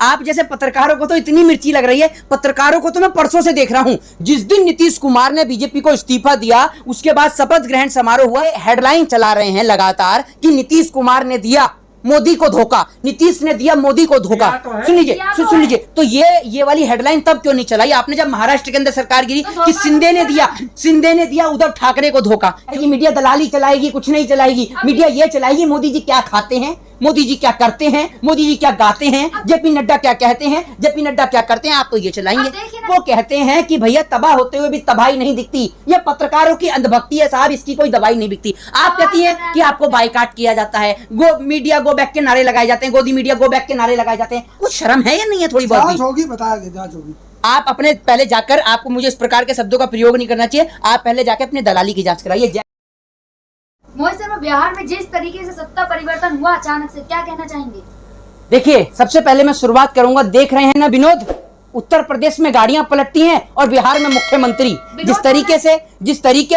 आप जैसे पत्रकारों को तो इतनी मिर्ची लग रही है, पत्रकारों को तो मैं परसों से देख रहा हूं। जिस दिन नीतीश कुमार ने बीजेपी को इस्तीफा दिया उसके बाद शपथ ग्रहण समारोह हुआ, हेडलाइन चला रहे हैं लगातार कि नीतीश कुमार ने दिया मोदी को धोखा, नीतीश ने दिया मोदी को धोखा। सुन लीजिए तो ये वाली हेडलाइन तब क्यों नहीं चलाई आपने जब महाराष्ट्र के अंदर सरकार गिरी कि शिंदे ने दिया उद्धव ठाकरे को धोखा। ये मीडिया दलाली चलाएगी, कुछ नहीं चलाएगी, मीडिया ये चलाएगी मोदी जी क्या खाते हैं, मोदी जी क्या करते हैं, मोदी जी क्या गाते हैं, जेपी नड्डा क्या कहते हैं, जेपी नड्डा क्या करते हैं, आप तो ये चलाएंगे। वो कहते हैं कि भैया तबाह होते हुए भी तबाही नहीं दिखती, ये पत्रकारों की अंधभक्ति है साहब, इसकी कोई दवाई नहीं दिखती। आप कहती हैं कि आपको बाइकाट किया जाता है, गो मीडिया गो बैक के नारे लगाए जाते हैं, गोदी मीडिया गो बैक के नारे लगाए जाते हैं, कुछ शर्म है या नहीं है? थोड़ी बहुत होगी, बताएंगे जांच होगी। आप अपने पहले जाकर, आपको मुझे इस प्रकार के शब्दों का प्रयोग नहीं करना चाहिए, आप पहले जाकर अपने दलाली की जांच कराइए। मोहित शर्मा, बिहार में जिस तरीके से सत्ता परिवर्तन हुआ अचानक से, क्या कहना चाहेंगे? देखिए, सबसे पहले मैं शुरुआत करूंगा, देख रहे हैं ना विनोद, उत्तर प्रदेश में गाड़ियां पलटती हैं और बिहार में मुख्यमंत्री। जिस तरीके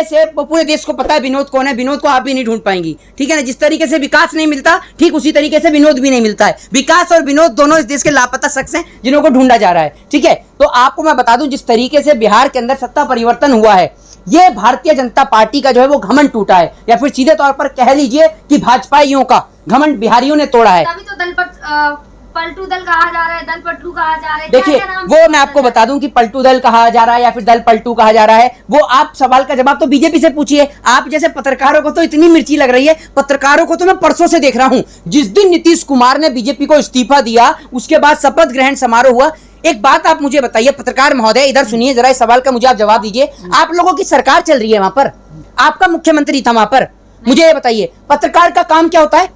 से पूरे देश को पता है विनोद कौन है, विनोद को आप भी नहीं ढूंढ पाएंगी, ठीक है ना। जिस तरीके से विकास नहीं मिलता, ठीक उसी तरीके से विनोद भी नहीं मिलता है। विकास और विनोद दोनों इस देश के लापता शख्स हैं जिन्हों को ढूंढा जा रहा है, ठीक है। तो आपको मैं बता दूं, जिस तरीके से बिहार के अंदर सत्ता परिवर्तन हुआ है, ये भारतीय जनता पार्टी का जो है वो घमंड टूटा है, या फिर सीधे तौर पर कह लीजिए कि भाजपाइयों का घमंड बिहारियों ने तोड़ा है। तभी तो पलटू दल कहा जा रहा है, दल पलटू कहा जा रहा है। देखिए, वो मैं आपको बता दूं कि पलटू दल कहा जा रहा है या फिर दल पलटू कहा जा रहा है, वो आप सवाल का जवाब तो बीजेपी से पूछिए। आप जैसे पत्रकारों को तो इतनी मिर्ची लग रही है, पत्रकारों को तो मैं परसों से देख रहा हूं। जिस दिन नीतीश कुमार ने बीजेपी को इस्तीफा दिया उसके बाद शपथ ग्रहण समारोह हुआ। एक बात आप मुझे बताइए पत्रकार महोदय, इधर सुनिए जरा, इस सवाल का मुझे आप जवाब दीजिए। आप लोगों की सरकार चल रही है वहां पर, आपका मुख्यमंत्री था वहां पर, मुझे ये बताइए पत्रकार का काम क्या होता है?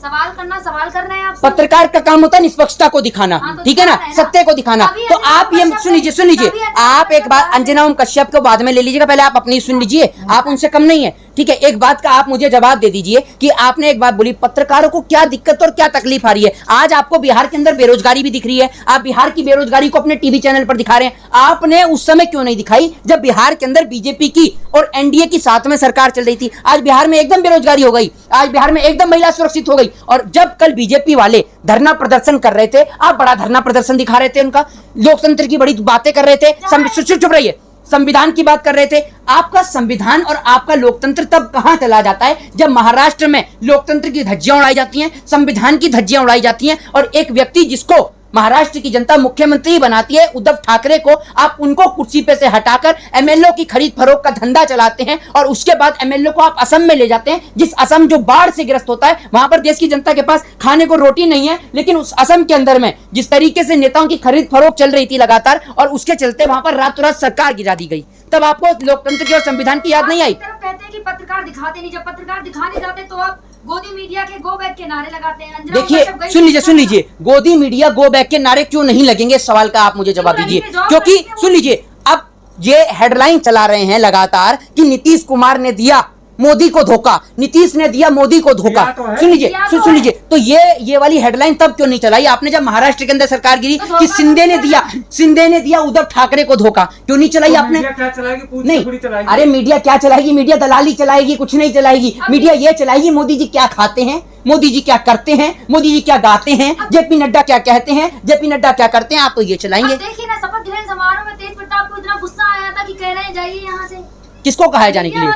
सवाल करना, सवाल कर रहे हैं आप। पत्रकार का काम होता है निष्पक्षता को दिखाना, ठीक है ना, सत्य को दिखाना। तो आप ये सुन लीजिए, आप एक बात अंजना ओम कश्यप को बाद में ले लीजिएगा, पहले आप अपनी सुन लीजिए, आप उनसे कम नहीं है, ठीक है। एक बात का आप मुझे जवाब दे दीजिए कि आपने एक बात बोली, पत्रकारों को क्या दिक्कत और क्या तकलीफ आ रही है। आज आपको बिहार के अंदर बेरोजगारी भी दिख रही है, आप बिहार की बेरोजगारी को अपने टीवी चैनल पर दिखा रहे हैं। आपने उस समय क्यों नहीं दिखाई जब बिहार के अंदर बीजेपी की और एनडीए की साथ में सरकार चल रही थी? आज बिहार में एकदम बेरोजगारी हो गई, आज बिहार में एकदम महिला सुरक्षित हो गई। और जब कल बीजेपी वाले धरना प्रदर्शन कर रहे थे, आप बड़ा धरना प्रदर्शन दिखा रहे थे, उनका लोकतंत्र की बड़ी बातें कर रहे थे, चुप रहिए, संविधान की बात कर रहे थे। आपका संविधान और आपका लोकतंत्र तब कहां चला जाता है जब महाराष्ट्र में लोकतंत्र की धज्जियां उड़ाई जाती हैं, संविधान की धज्जियां उड़ाई जाती हैं, और एक व्यक्ति जिसको महाराष्ट्र की जनता मुख्यमंत्री बनाती है, उद्धव ठाकरे को, आप उनको कुर्सी पे से हटाकर एमएलए की खरीद फरोख्त का धंधा चलाते हैं, और उसके बाद एमएलए को आप असम में ले जाते हैं, जिस असम जो बाढ़ से ग्रस्त होता है, वहां पर देश की जनता के पास खाने को रोटी नहीं है, लेकिन उस असम के अंदर में जिस तरीके से नेताओं की खरीद फरोख्त चल रही थी लगातार, और उसके चलते वहां पर रातों रात सरकार गिरा दी गई, तब आपको लोकतंत्र की और संविधान की याद नहीं आई? कहते हैं कि पत्रकार दिखाते नहीं, जब पत्रकार दिखाने जाते तो आप गोदी मीडिया के गो बैक के नारे लगाते हैं। देखिए, सुन लीजिए, गोदी मीडिया गो बैक के नारे क्यों नहीं लगेंगे, इस सवाल का आप मुझे जवाब दीजिए। क्योंकि सुन लीजिए, अब ये हेडलाइन चला रहे हैं लगातार कि नीतीश कुमार ने दिया मोदी को धोखा, नीतीश ने दिया मोदी को धोखा। सुन लीजिए तो ये वाली हेडलाइन तब क्यों नहीं चलाई आपने जब महाराष्ट्र के अंदर सरकार गिरी कि शिंदे ने दिया उद्धव ठाकरे को धोखा? क्यों नहीं चलाई आपने? नहीं, अरे मीडिया क्या चलाएगी, मीडिया दलाली चलाएगी, कुछ नहीं चलाएगी। मीडिया ये चलाएगी मोदी जी क्या खाते हैं, मोदी जी क्या करते हैं, मोदी जी क्या गाते हैं, जेपी नड्डा क्या कहते हैं, जेपी नड्डा क्या करते हैं, आप तो ये चलाएंगे। देखिए ना, शपथ ग्रहण समारोह में तेज प्रताप को इतना गुस्सा आया था कि कह रहे हैं जाइए यहाँ से। किसको कहा है जाने के लिए?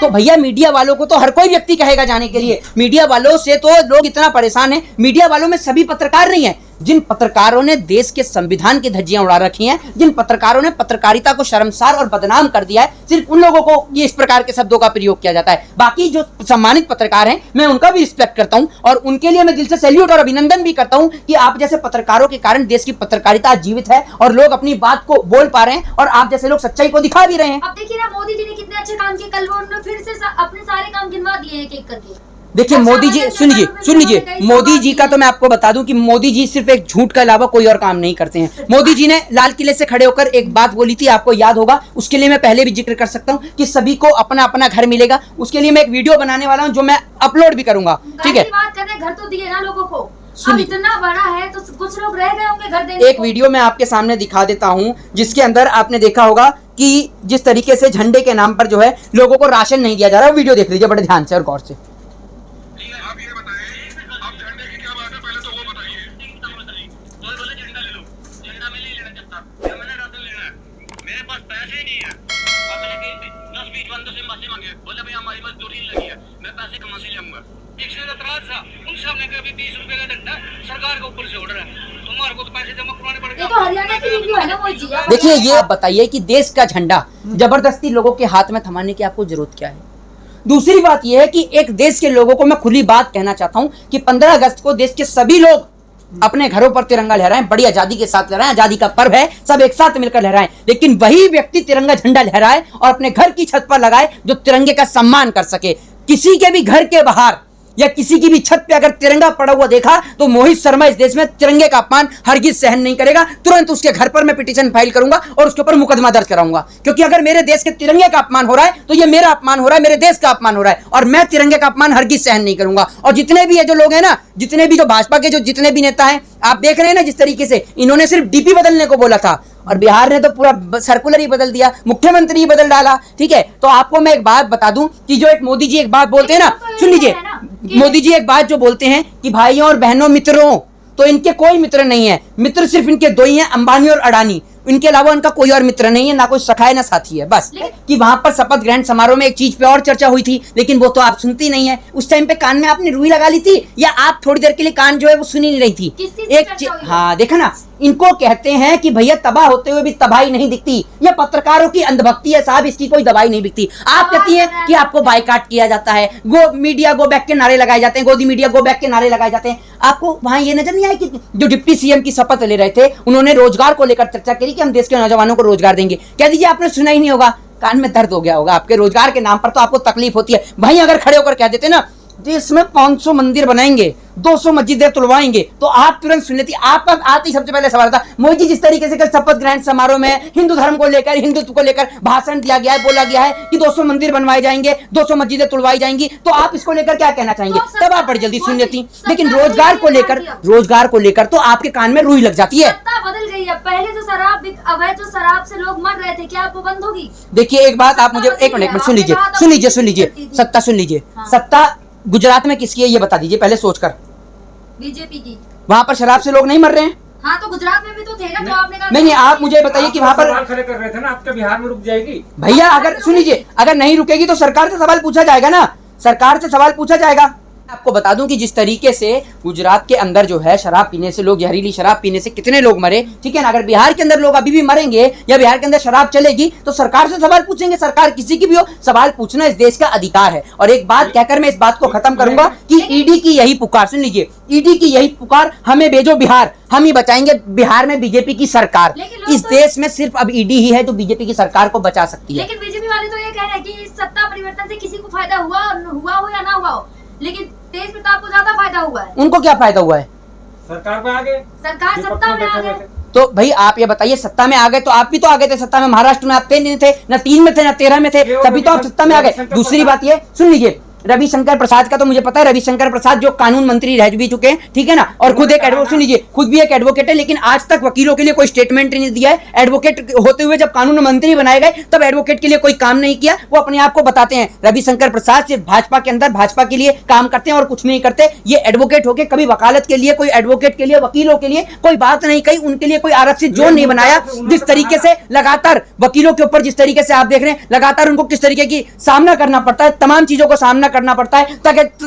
तो भैया मीडिया वालों को तो हर कोई व्यक्ति कहेगा जाने के लिए। मीडिया वालों से तो लोग इतना परेशान हैं, मीडिया वालों में सभी पत्रकार नहीं है। जिन पत्रकारों ने देश के संविधान की धज्जियां उड़ा रखी हैं, जिन पत्रकारों ने पत्रकारिता को शर्मसार और बदनाम कर दिया है, सिर्फ उन लोगों को ये इस प्रकार के शब्दों का प्रयोग किया जाता है। बाकी जो सम्मानित पत्रकार हैं, मैं उनका भी रिस्पेक्ट करता हूं, और उनके लिए मैं दिल से सैल्यूट और अभिनंदन भी करता हूं कि आप जैसे पत्रकारों के कारण देश की पत्रकारिता जीवित है और लोग अपनी बात को बोल पा रहे हैं, और आप जैसे लोग सच्चाई को दिखा भी रहे हैं। अब देखिए ना, मोदी जी ने कितने अच्छे काम किए, कल वो उन्होंने फिर से अपने सारे काम गिनवा दिए एक एक करके। देखिए मोदी जी, सुन लीजिए, मोदी जी का तो मैं आपको बता दूं कि मोदी जी सिर्फ एक झूठ के अलावा कोई और काम नहीं करते हैं। मोदी जी ने लाल किले से खड़े होकर एक बात बोली थी, आपको याद होगा, उसके लिए मैं पहले भी जिक्र कर सकता हूं कि सभी को अपना अपना घर मिलेगा। उसके लिए मैं एक वीडियो बनाने वाला हूं जो मैं अपलोड भी करूंगा, ठीक है। बात कर रहे हैं, घर तो दिए ना लोगों को, अब इतना बड़ा है तो कुछ लोग रह गए होंगे घर देने। एक वीडियो मैं आपके सामने दिखा देता हूं जिसके अंदर आपने देखा होगा कि जिस तरीके से झंडे के नाम पर जो है लोगों को राशन नहीं दिया जा रहा। वीडियो देख लीजिए बड़े ध्यान से और गौर से। है, बोले भाई हमारी मजदूरी लगी है, मैं पैसे कहाँ से लाऊंगा। एक से एतराज था, उनसे हमने कहा अभी 20 रुपए का डंडा सरकार के ऊपर से ऑर्डर है, तुम्हारे को तो पैसे जमा करवाने पड़ेंगे। ये तो हरियाणा की वीडियो है ना मोहित जी। देखिए ये आप बताइए कि देश का झंडा जबरदस्ती लोगों के हाथ में थमाने की आपको जरूरत क्या है। दूसरी बात यह है कि एक देश के लोगों को मैं खुली बात कहना चाहता हूं कि 15 अगस्त को देश के सभी लोग अपने घरों पर तिरंगा लहराएं, बड़ी आजादी के साथ लहराएं, आजादी का पर्व है, सब एक साथ मिलकर लहराएं। लेकिन वही व्यक्ति तिरंगा झंडा लहराए और अपने घर की छत पर लगाए जो तिरंगे का सम्मान कर सके। किसी के भी घर के बाहर या किसी की भी छत पे अगर तिरंगा पड़ा हुआ देखा तो मोहित शर्मा इस देश में तिरंगे का अपमान हरगिज सहन नहीं करेगा। तुरंत उसके घर पर मैं पिटीशन फाइल करूंगा और उसके ऊपर मुकदमा दर्ज कराऊंगा, क्योंकि अगर मेरे देश के तिरंगे का अपमान हो रहा है तो ये मेरा अपमान हो रहा है, मेरे देश का अपमान हो रहा है, और मैं तिरंगे का अपमान हरगिज सहन नहीं करूंगा। और जितने भी ये जो लोग हैं ना, जितने भी जो भाजपा के जो जितने भी नेता हैं, आप देख रहे हैं ना जिस तरीके से इन्होंने सिर्फ डीपी बदलने को बोला था और बिहार ने तो पूरा सर्कुलर ही बदल दिया, मुख्यमंत्री ही बदल डाला। ठीक है, तो आपको मैं एक बात बता दूं कि जो एक मोदी जी एक बात बोलते हैं ना, सुन लीजिए, मोदी जी एक बात जो बोलते हैं कि भाइयों और बहनों मित्रों, तो इनके कोई मित्र नहीं है, मित्र सिर्फ इनके दो ही हैं, अंबानी और अडानी। इनके अलावा उनका कोई और मित्र नहीं है, ना कोई सखा है ना साथी है। बस कि वहां पर शपथ ग्रहण समारोह में एक चीज पे और चर्चा हुई थी, लेकिन वो तो आप सुनती नहीं है। उस टाइम पे कान में आपने रुई लगा ली थी या आप थोड़ी देर के लिए कान जो है वो सुनी नहीं रही थी। हाँ देखा ना, इनको कहते हैं कि भैया तबाह होते हुए भी तबाही नहीं दिखती। ये पत्रकारों की अंधभक्ति है साहब, इसकी कोई दवाई नहीं दिखती। आप कहती हैं कि आपको बायकाट किया जाता है, गो मीडिया गो बैक के नारे लगाए जाते हैं, गोदी मीडिया गो बैक के नारे लगाए जाते हैं। आपको वहां ये नजर नहीं आया कि जो डिप्टी सीएम की शपथ ले रहे थे उन्होंने रोजगार को लेकर चर्चा करी कि हम देश के नौजवानों को रोजगार देंगे। कह दीजिए आपने सुना ही नहीं होगा, कान में दर्द हो गया होगा आपके। रोजगार के नाम पर तो आपको तकलीफ होती है। वहीं अगर खड़े होकर कह देते ना देश में 500 मंदिर बनाएंगे, 200 मस्जिदें तुलवाएंगे, तो आप तुरंत सुन लेती। आपका आते ही सबसे पहले सवाल था मोदी जी जिस तरीके से कल शपथ ग्रहण समारोह में हिंदू धर्म को लेकर, हिंदुत्व को लेकर भाषण दिया गया है, बोला गया है कि 200 मंदिर बनवाए जाएंगे, 200 मस्जिदें तुलवाई जाएंगी, तो आप इसको लेकर क्या कहना चाहेंगे? तब आप बड़ी जल्दी सुन लेती। लेकिन रोजगार को लेकर तो आपके कान में रुई लग जाती है। बदल गई है। पहले जो शराब अवैध जो शराब से लोग मर रहे थे, क्या आप वो बंद होगी? देखिए एक बात आप मुझे एक मिनट सुन लीजिए, सत्ता सुन लीजिए। सत्ता गुजरात में किसकी है ये बता दीजिए पहले सोचकर। बीजेपी की। वहां पर शराब से लोग नहीं मर रहे हैं? हाँ तो गुजरात में भी तो थे ना, तो आपने कहा नहीं आप मुझे बताइए कि वहां पर सवाल खड़े कर रहे थे ना, आपके बिहार में रुक जाएगी भैया? अगर सुन लीजिए, अगर नहीं रुकेगी तो सरकार से सवाल पूछा जाएगा ना, सरकार से सवाल पूछा जाएगा। आपको बता दूं कि जिस तरीके से गुजरात के अंदर जो है शराब पीने से लोग, जहरीली शराब पीने से कितने लोग मरे, ठीक है ना, अगर बिहार के अंदर लोग अभी भी मरेंगे या बिहार के अंदर शराब चलेगी तो सरकार से सवाल पूछेंगे। सरकार किसी की भी हो, सवाल पूछना इस देश का अधिकार है। और एक बात कहकर मैं इस बात को खत्म करूंगा कि ईडी की यही पुकार, सुन लीजिए, ईडी की यही पुकार, हमें भेजो बिहार, हम ही बचाएंगे बिहार में बीजेपी की सरकार। इस देश में सिर्फ अब ईडी ही है जो बीजेपी की सरकार को बचा सकती है। लेकिन बीजेपी वाले तो ये कह रहे हैं कि इस सत्ता परिवर्तन से किसी को फायदा हुआ हो या ना हुआ हो, लेकिन तेज प्रताप को ज्यादा फायदा हुआ है। उनको क्या फायदा हुआ है? सरकार में आ गए, सरकार सत्ता में आ गए। तो भाई आप ये बताइए, सत्ता में आ गए तो आप भी तो आ गए थे सत्ता में। महाराष्ट्र में आप 3 नहीं थे, ना 3 में थे, ना 13 में थे, तभी तो आप सत्ता में आ गए। दूसरी बात ये सुन लीजिए, रविशंकर प्रसाद का तो मुझे पता है, रविशंकर प्रसाद जो कानून मंत्री रह भी चुके हैं, ठीक है ना, और खुद एक एडवोकेट, सुन लीजिए, खुद भी एक एडवोकेट है, लेकिन आज तक वकीलों के लिए कोई स्टेटमेंट नहीं दिया है। एडवोकेट होते हुए जब कानून मंत्री बनाए गए तब एडवोकेट के लिए कोई काम नहीं किया, वो अपने आप को बताते हैं। रविशंकर प्रसाद सिर्फ भाजपा के अंदर भाजपा के लिए काम करते हैं और कुछ नहीं करते। ये एडवोकेट होकर कभी वकालत के लिए, कोई एडवोकेट के लिए, वकीलों के लिए कोई बात नहीं कही, उनके लिए कोई आरक्षित जोन नहीं बनाया। जिस तरीके से लगातार वकीलों के ऊपर, जिस तरीके से आप देख रहे हैं लगातार उनको किस तरीके की सामना करना पड़ता है, तमाम चीजों को सामना करना पड़ता है,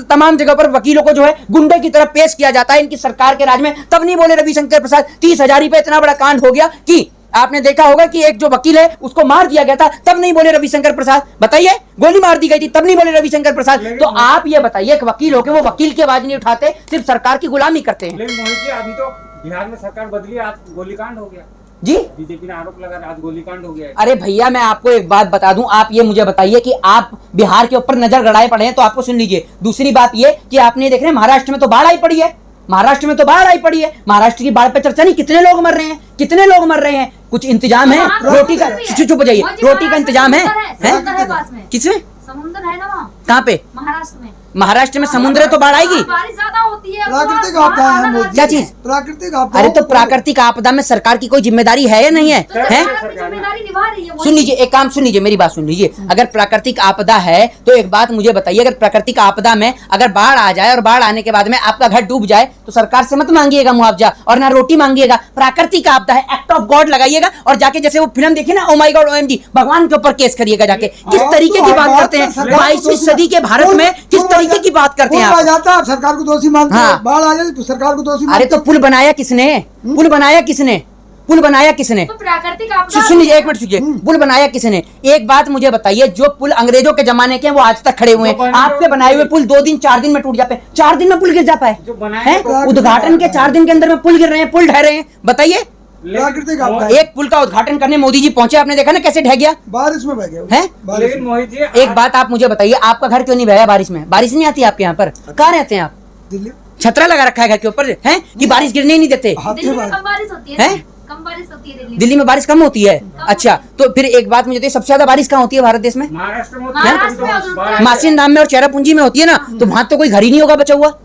तमाम जगह पर वकीलों को जो है गुंडे की तरफ पेश किया जाता है इनकी सरकार के राज में। तब नहीं बोले रविशंकर प्रसाद 30,000 पे इतना बड़ा कांड हो गया कि आपने देखा होगा कि एक जो वकील है उसको मार दिया गया था, तब नहीं बोले रविशंकर प्रसाद। बताइए, गोली मार दी गई थी, तब नहीं बोले रविशंकर प्रसाद। तो आप ये बताइए कि वकील होके वो वकील की आवाज नहीं उठाते, सिर्फ सरकार की गुलामी करते हैं। लेकिन मोहित जी अभी तो बिहार में सरकार बदली, आज गोलीकांड हो गया जी, बीजेपी ने आरोप लगा, आज गोलीकांड हो गया है। अरे भैया मैं आपको एक बात बता दूं, आप ये मुझे बताइए कि आप बिहार के ऊपर नजर गड़ाए पड़े हैं तो आपको सुन लीजिए। दूसरी बात ये कि आपने देख रहे हैं महाराष्ट्र में तो बाढ़ आई पड़ी है, महाराष्ट्र में तो बाढ़ आई पड़ी है। महाराष्ट्र की बाढ़ पे चर्चा नहीं, कितने लोग मर रहे हैं, कितने लोग मर रहे हैं, कुछ इंतजाम है रोटी का? चुप हो जाइए, रोटी का इंतजाम है? समुद्र है पास में, किसमें? समुद्र है ना वहाँ, कहाँ पे? महाराष्ट्र में। महाराष्ट्र में समुद्र है तो बाढ़ आएगी। बारिश ज्यादा होती है, प्राकृतिक आपदा है मोदी जी। क्या चीज? प्राकृतिक आपदा। अरे तो प्राकृतिक आपदा में सरकार की कोई जिम्मेदारी है या नहीं है? तो हैं? सरकार अपनी जिम्मेदारी निभा रही है। सुन लीजिए, एक काम सुन लीजिए, मेरी बात सुन लीजिए। अगर प्राकृतिक आपदा है तो एक बात मुझे बताइए, अगर प्राकृतिक आपदा में अगर बाढ़ आ जाए और बाढ़ आने के बाद में आपका घर डूब जाए तो सरकार से मत मांगिएगा मुआवजा और ना रोटी मांगिएगा। प्राकृतिक आपदा है, एक्ट ऑफ गॉड लगाइएगा और जाके जैसे वो फिल्म देखी ना, ओ माय गॉड OMG, भगवान के ऊपर केस करिएगा जाके। किस तरीके की बात करते हैं 22वीं सदी के भारत में, किस तरीके की बात करते हैं पुल आ आप? जाता है, आप सरकार को दोषी मानते हाँ। हैं, बाढ़ आ जाए तो सरकार को दोषी अरे मानते तो पुल बनाया किसने? पुल बनाया किसने? पुल बनाया किसने? तो प्राकृतिक आपदा सुन लीजिए, एक मिनट सुनिए, पुल बनाया किसने? एक बात मुझे बताइए, जो पुल अंग्रेजों के जमाने के हैं वो आज तक खड़े हुए हैं। आपके बनाए हुए पुल 2 दिन 4 दिन में टूट जाते हैं। 4 दिन में पुल गिर जाता जो है बनाए हैं? हैं, उद्घाटन के 4 दिन के अंदर में पुल गिर रहे हैं, पुल ढह रहे हैं। बताइए, प्राकृतिक आपदा है। एक पुल का उद्घाटन करने मोदी जी पहुंचे, आपने देखा ना कैसे ढह गया बारिश में बह गया है? बारिश लेकिन में। मोहित जी एक बात आप मुझे बताइए, आपका घर क्यों नहीं बहा बारिश में? बारिश नहीं आती आपके यहाँ पर? कहाँ रहते हैं आप? दिल्ली छतरा लगा रखा है घर के ऊपर है कि बारिश गिरने ही नहीं देते? हाथी दिल्ली में बारिश। कम बारिश होती है, हैं? कम बारिश होती है दिल्ली में। दिल्ली में बारिश कम होती है? अच्छा, तो फिर एक बात मुझे बताइए, सबसे ज्यादा बारिश कहाँ होती है भारत देश में? महाराष्ट्र में महाराष्ट्र में और बाढ़- मासीन धाम में और चेरापूंजी में होती है ना, तो वहां तो कोई घर ही नहीं होगा बचा हुआ।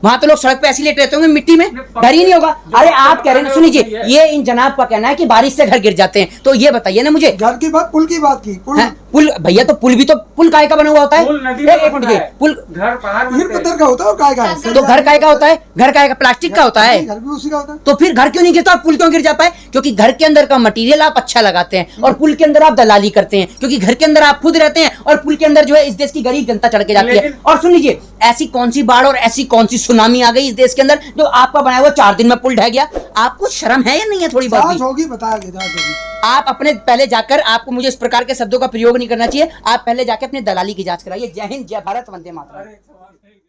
वहां तो लोग सड़क पे ऐसी लेट रहते होंगे मिट्टी में, घर ही नहीं होगा। अरे आप कह रहे हैं, सुनिए, ये इन जनाब का कहना है कि बारिश से घर गिर जाते हैं, तो ये बताइए ना मुझे, घर की बात, पुल की बात की, पुल हैं? पुल भैया, तो पुल भी तो पुल काय का बना हुआ होता है? पुल नदी एक में मिनट बनता रुकिए, है। पुल घर पहाड़ ईंट बनते हैं। पत्थर का होता है और काय का है? तो घर काय का होता है? घर काय का प्लास्टिक का होता है। घर भी उसी का होता है। तो फिर घर क्यों नहीं गिरता और पुल क्यों गिर जाता है? क्योंकि घर के अंदर का मटेरियल आप अच्छा लगाते हैं और पुल के अंदर आप दलाली करते हैं, क्योंकि घर के अंदर आप खुद रहते हैं और पुल के अंदर जो है इस देश की गरीब जनता चढ़ के जाती है। लेकिन- और सुन लीजिए, ऐसी कौन सी बाढ़ और ऐसी कौन सी सुनामी आ गई इस देश के अंदर जो आपका बनाया हुआ 4 दिन में पुल ढह गया? आपको शर्म है या नहीं है थोड़ी बहुत जांच भी? होगी, बताया गया जांच होगी। आप अपने पहले जाकर, आपको मुझे इस प्रकार के शब्दों का प्रयोग नहीं करना चाहिए, आप पहले जाकर अपने दलाली की जांच कराइए। जय हिंद, जय भारत, वंदे मातरम। अरे, एक सवाल है।